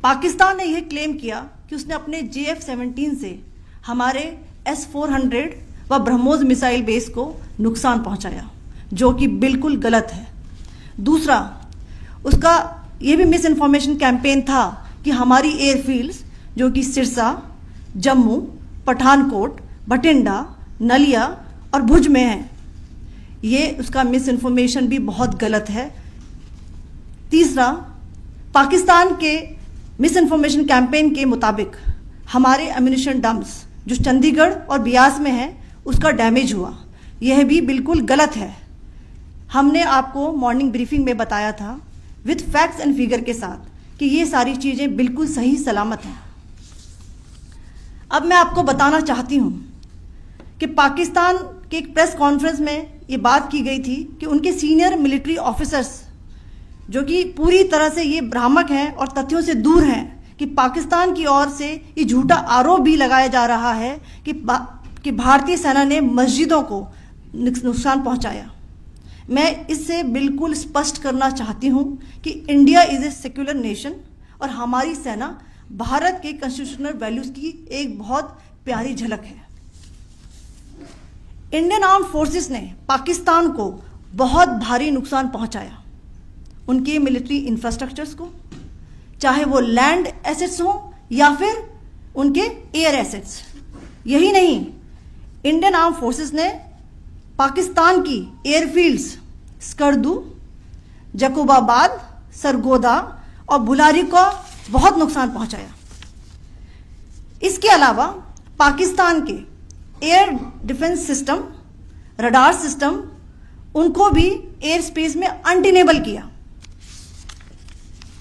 पाकिस्तान ने यह क्लेम किया कि उसने अपने JF-17 से हमारे S-400 व ब्रह्मोस मिसाइल बेस को नुकसान पहुंचाया, जो कि बिल्कुल गलत है। दूसरा, उसका यह भी मिस इन्फॉर्मेशन कैंपेन था कि हमारी एयरफील्ड्स जो कि सिरसा, जम्मू, पठानकोट, बठिंडा, नलिया और भुज में है, ये उसका मिस इन्फॉर्मेशन भी बहुत गलत है। तीसरा, पाकिस्तान के मिस इन्फॉर्मेशन कैंपेन के मुताबिक हमारे एम्यूनिशन डम्प्स जो चंडीगढ़ और बियास में है उसका डैमेज हुआ, यह भी बिल्कुल गलत है। हमने आपको मॉर्निंग ब्रीफिंग में बताया था विथ फैक्ट्स एंड फिगर के साथ कि ये सारी चीज़ें बिल्कुल सही सलामत हैं। अब मैं आपको बताना चाहती हूँ कि पाकिस्तान के एक प्रेस कॉन्फ्रेंस में ये बात की गई थी कि उनके सीनियर मिलिट्री ऑफिसर्स जो कि पूरी तरह से ये भ्रामक हैं और तथ्यों से दूर हैं कि पाकिस्तान की ओर से ये झूठा आरोप भी लगाया जा रहा है कि भारतीय सेना ने मस्जिदों को नुकसान पहुंचाया। मैं इससे बिल्कुल स्पष्ट करना चाहती हूं कि India is a secular nation और हमारी सेना भारत के कॉन्स्टिट्यूशनल वैल्यूज़ की एक बहुत प्यारी झलक है। इंडियन आर्म्ड फोर्सेस ने पाकिस्तान को बहुत भारी नुकसान पहुंचाया, उनके मिलिट्री इंफ्रास्ट्रक्चर्स को, चाहे वो लैंड एसेट्स हों या फिर उनके एयर एसेट्स। यही नहीं, इंडियन आर्म्ड फोर्सेस ने पाकिस्तान की एयरफील्ड्स स्कर्दू, जकोबाबाद, सरगोदा और बुलारी को बहुत नुकसान पहुंचाया। इसके अलावा पाकिस्तान के air defence system, radar system, उनको भी एयर स्पेस में अनटेनेबल किया।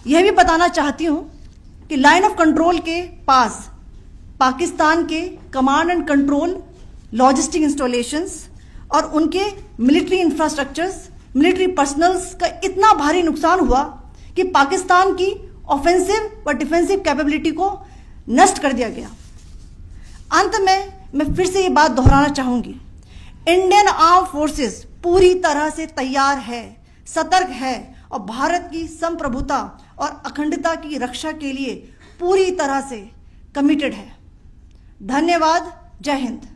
यह भी बताना चाहती हूं कि लाइन ऑफ कंट्रोल के पास पाकिस्तान के command and control logistic installations और उनके मिलिट्री इंफ्रास्ट्रक्चर्स, मिलिट्री पर्सनल्स का इतना भारी नुकसान हुआ कि पाकिस्तान की ऑफेंसिव व डिफेंसिव कैपेबिलिटी को नष्ट कर दिया गया। अंत में मैं फिर से ये बात दोहराना चाहूंगी, इंडियन आर्म फोर्सेस पूरी तरह से तैयार है, सतर्क है और भारत की संप्रभुता और अखंडता की रक्षा के लिए पूरी तरह से कमिटेड है। धन्यवाद। जय हिंद।